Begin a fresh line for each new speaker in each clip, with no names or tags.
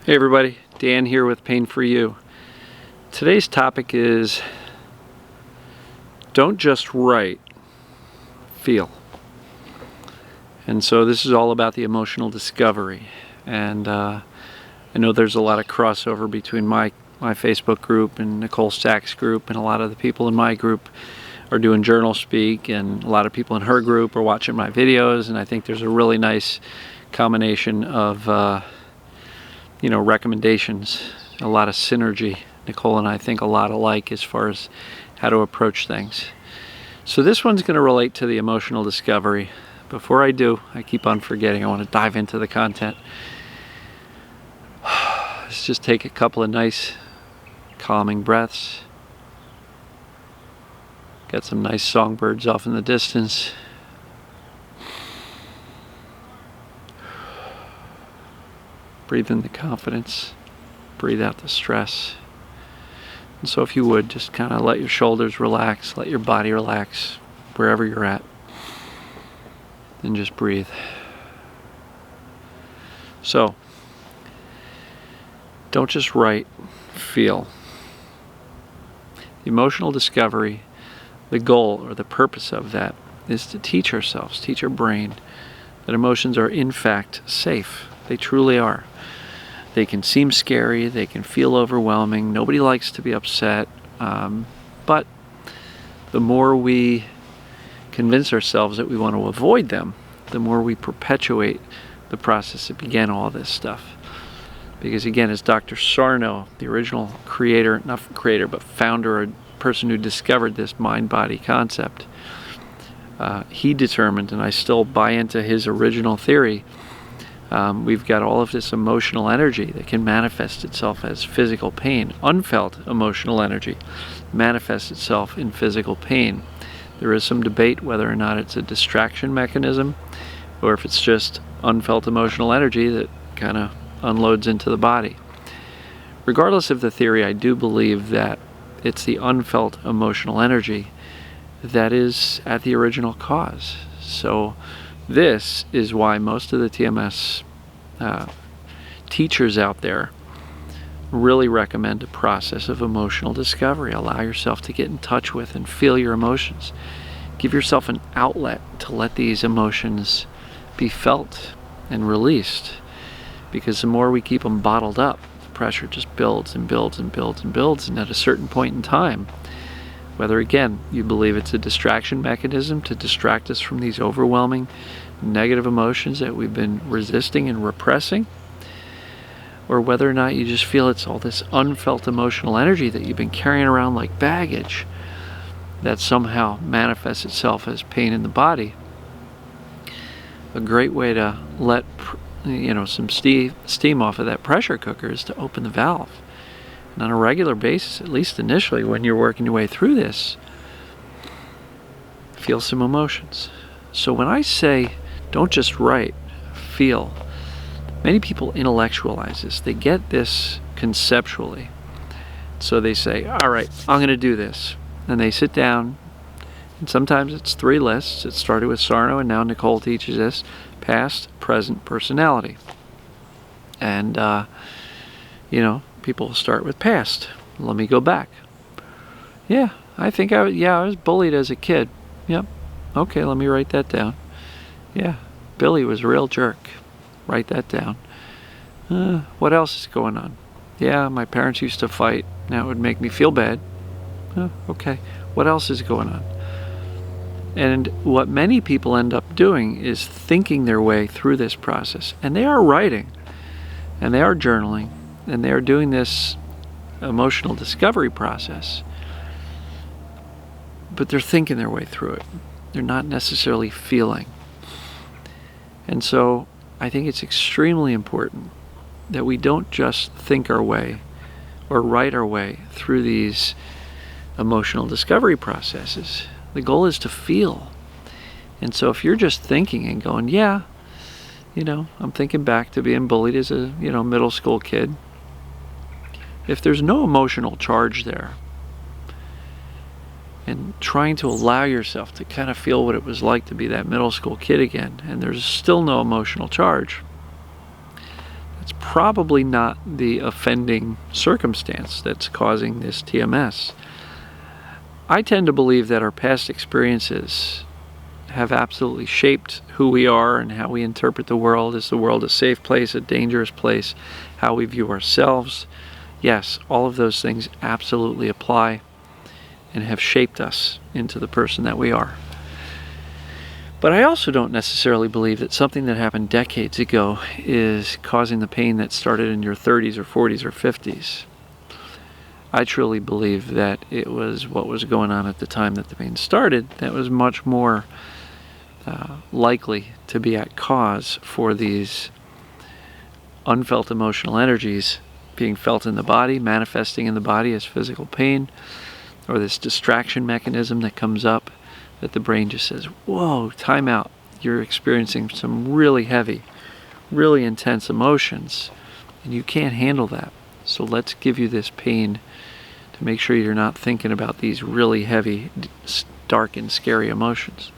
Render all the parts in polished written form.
Hey everybody, Dan here with Pain For You. Today's topic is don't just write, feel. And so this is all about the emotional discovery. And I know there's a lot of crossover between my Facebook group and Nicole Stack's group, and a lot of the people in my group are doing journal speak, and a lot of people in her group are watching my videos, and I think there's a really nice combination of recommendations, a lot of synergy. Nicole and I think a lot alike as far as how to approach things. So this one's going to relate to the emotional discovery. Before I do, I keep on forgetting, I want to dive into the content. Let's just take a couple of nice calming breaths. Got some nice songbirds off in the distance. Breathe in the confidence, breathe out the stress. And so if you would, just kind of let your shoulders relax, let your body relax wherever you're at. And just breathe. So, don't just write, feel. The emotional discovery, the goal or the purpose of that is to teach ourselves, teach our brain that emotions are in fact safe. They truly are. They can seem scary, they can feel overwhelming, nobody likes to be upset, but the more we convince ourselves that we want to avoid them, the more we perpetuate the process that began all this stuff. Because again, as Dr. Sarno, the original creator, not creator, but founder, or person who discovered this mind-body concept, he determined, and I still buy into his original theory, we've got all of this emotional energy that can manifest itself as physical pain. Unfelt emotional energy manifests itself in physical pain. There is some debate whether or not it's a distraction mechanism or if it's just unfelt emotional energy that kind of unloads into the body. Regardless of the theory, I do believe that it's the unfelt emotional energy that is at the original cause. So this is why most of the TMS teachers out there really recommend a process of emotional discovery. Allow yourself to get in touch with and feel your emotions. Give yourself an outlet to let these emotions be felt and released. Because the more we keep them bottled up, the pressure just builds and builds and builds and builds. And at a certain point in time, whether again you believe it's a distraction mechanism to distract us from these overwhelming negative emotions that we've been resisting and repressing, or whether or not you just feel it's all this unfelt emotional energy that you've been carrying around like baggage that somehow manifests itself as pain in the body, a great way to let some steam off of that pressure cooker is to open the valve. And on a regular basis, at least initially when you're working your way through this, feel some emotions. So when I say don't just write, feel, many people intellectualize this. They get this conceptually. So they say, all right, I'm going to do this. And they sit down, and sometimes it's 3 lists. It started with Sarno, and now Nicole teaches this: past, present, personality. And, people start with past. Let me go back. Yeah, I think I was bullied as a kid. Yep. Okay, let me write that down. Yeah, Billy was a real jerk. Write that down. What else is going on? Yeah, my parents used to fight. Now it would make me feel bad. Okay, what else is going on? And what many people end up doing is thinking their way through this process. And they are writing, and they are journaling, and they are doing this emotional discovery process. But they're thinking their way through it. They're not necessarily feeling. And so I think it's extremely important that we don't just think our way or write our way through these emotional discovery processes. The goal is to feel. And so if you're just thinking and going, yeah, I'm thinking back to being bullied as a, middle school kid. If there's no emotional charge there, and trying to allow yourself to kind of feel what it was like to be that middle school kid again, and there's still no emotional charge, it's probably not the offending circumstance that's causing this TMS. I tend to believe that our past experiences have absolutely shaped who we are and how we interpret the world. Is the world a safe place, a dangerous place, how we view ourselves? Yes, all of those things absolutely apply and have shaped us into the person that we are. But I also don't necessarily believe that something that happened decades ago is causing the pain that started in your 30s or 40s or 50s. I truly believe that it was what was going on at the time that the pain started that was much more likely to be at cause for these unfelt emotional energies being felt in the body, manifesting in the body as physical pain, or this distraction mechanism that comes up that the brain just says, whoa, time out. You're experiencing some really heavy, really intense emotions, and you can't handle that. So let's give you this pain to make sure you're not thinking about these really heavy, dark, and scary emotions.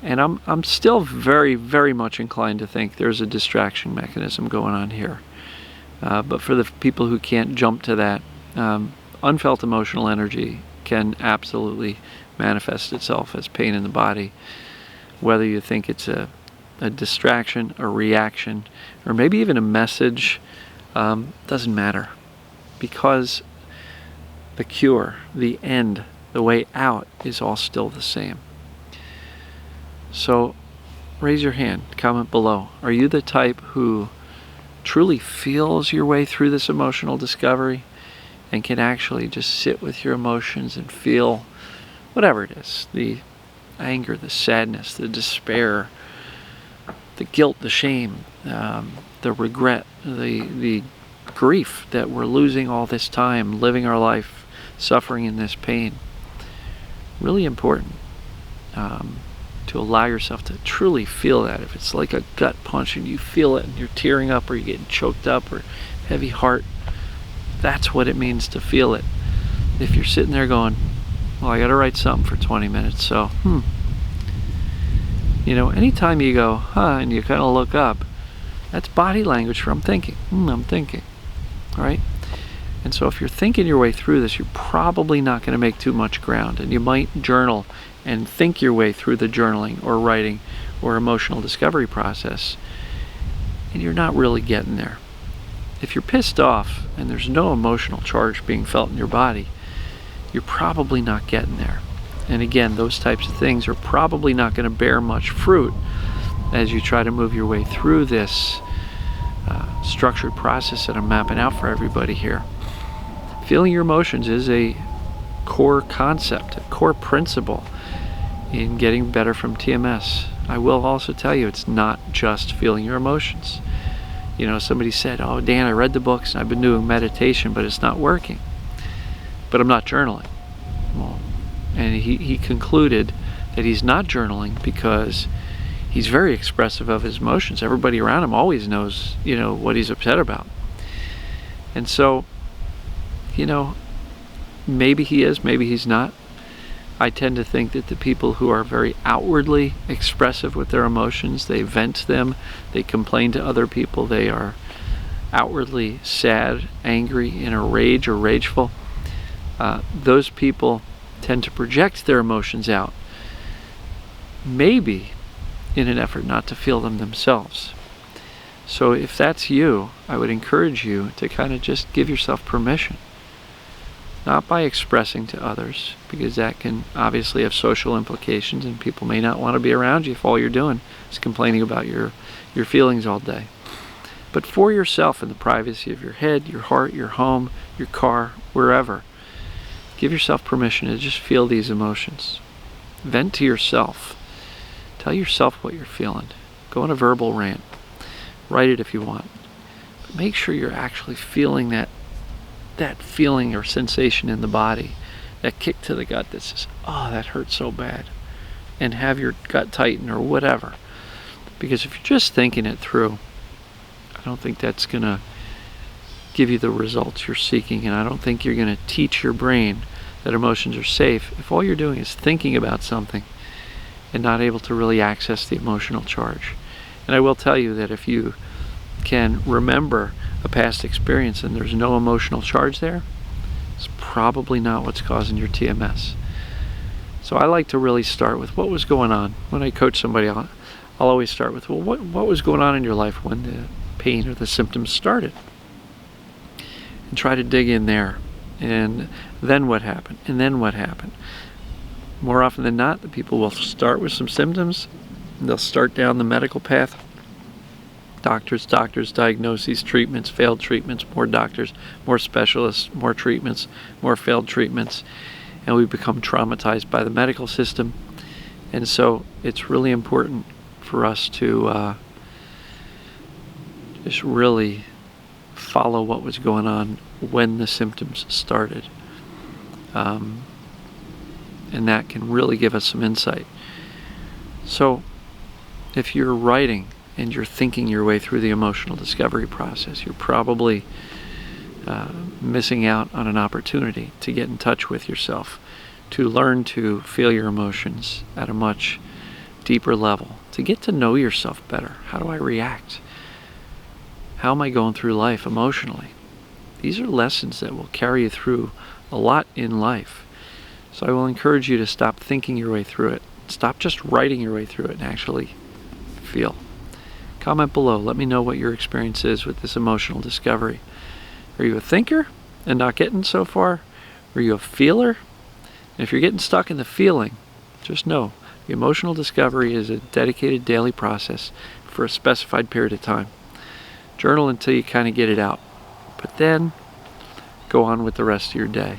And I'm still very, very much inclined to think there's a distraction mechanism going on here. But for the people who can't jump to that, unfelt emotional energy can absolutely manifest itself as pain in the body, whether you think it's a distraction, a reaction, or maybe even a message. Doesn't matter, because the cure, the end, the way out is all still the same. So raise your hand, comment below. Are you the type who truly feels your way through this emotional discovery and can actually just sit with your emotions and feel whatever it is, the anger, the sadness, the despair, the guilt, the shame, the regret, the grief that we're losing all this time, living our life, suffering in this pain? Really important to allow yourself to truly feel that. If it's like a gut punch and you feel it and you're tearing up or you're getting choked up or heavy heart, that's what it means to feel it. If you're sitting there going, well, I gotta write something for 20 minutes, so anytime you go and you kind of look up, that's body language for I'm thinking. I'm thinking. All right? And so if you're thinking your way through this, you're probably not going to make too much ground, and you might journal and think your way through the journaling or writing or emotional discovery process, and you're not really getting there. If you're pissed off and there's no emotional charge being felt in your body, you're probably not getting there. And again, those types of things are probably not going to bear much fruit as you try to move your way through this structured process that I'm mapping out for everybody here. Feeling your emotions is a core concept, a core principle in getting better from TMS. I will also tell you, it's not just feeling your emotions. Somebody said, oh, Dan, I read the books and I've been doing meditation, but it's not working. But I'm not journaling. Well, and he concluded that he's not journaling because he's very expressive of his emotions. Everybody around him always knows, what he's upset about. And so, maybe he is, maybe he's not. I tend to think that the people who are very outwardly expressive with their emotions, they vent them, they complain to other people, they are outwardly sad, angry, in a rage or rageful, those people tend to project their emotions out, maybe in an effort not to feel them themselves. So if that's you, I would encourage you to kind of just give yourself permission. Not by expressing to others, because that can obviously have social implications and people may not want to be around you if all you're doing is complaining about your feelings all day. But for yourself, in the privacy of your head, your heart, your home, your car, wherever, give yourself permission to just feel these emotions. Vent to yourself. Tell yourself what you're feeling. Go on a verbal rant. Write it if you want. But make sure you're actually feeling that feeling or sensation in the body, that kick to the gut that says, oh, that hurts so bad, and have your gut tighten or whatever. Because if you're just thinking it through, I don't think that's going to give you the results you're seeking, and I don't think you're going to teach your brain that emotions are safe if all you're doing is thinking about something and not able to really access the emotional charge. And I will tell you that if you can remember a past experience and there's no emotional charge there, it's probably not what's causing your TMS. So I like to really start with what was going on. When I coach somebody, I'll always start with, well, what was going on in your life when the pain or the symptoms started? And try to dig in there. And then what happened? And then what happened? More often than not, the people will start with some symptoms. They'll start down the medical path. Doctors, diagnoses, treatments, failed treatments, more doctors, more specialists, more treatments, more failed treatments. And we become traumatized by the medical system. And so it's really important for us to just really follow what was going on when the symptoms started. And that can really give us some insight. So if you're writing and you're thinking your way through the emotional discovery process, you're probably missing out on an opportunity to get in touch with yourself, to learn to feel your emotions at a much deeper level, to get to know yourself better. How do I react? How am I going through life emotionally? These are lessons that will carry you through a lot in life. So I will encourage you to stop thinking your way through it. Stop just writing your way through it and actually feel. Comment below. Let me know what your experience is with this emotional discovery. Are you a thinker and not getting so far? Are you a feeler? And if you're getting stuck in the feeling, just know the emotional discovery is a dedicated daily process for a specified period of time. Journal until you kind of get it out. But then go on with the rest of your day.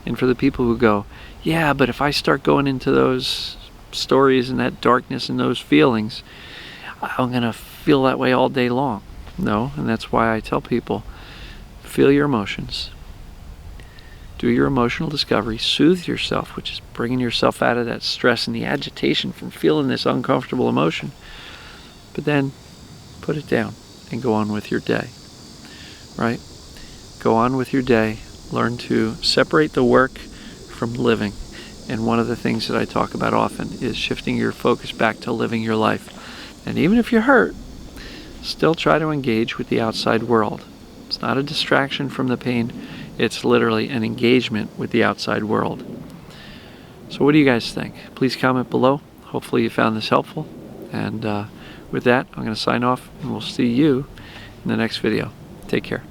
And for the people who go, yeah, but if I start going into those stories and that darkness and those feelings, I'm going to feel that way all day long. No, and that's why I tell people, feel your emotions. Do your emotional discovery. Soothe yourself, which is bringing yourself out of that stress and the agitation from feeling this uncomfortable emotion. But then put it down and go on with your day. Right? Go on with your day. Learn to separate the work from living. And one of the things that I talk about often is shifting your focus back to living your life. And even if you're hurt, still try to engage with the outside world. It's not a distraction from the pain. It's literally an engagement with the outside world. So what do you guys think? Please comment below. Hopefully you found this helpful. And with that, I'm going to sign off, and we'll see you in the next video. Take care.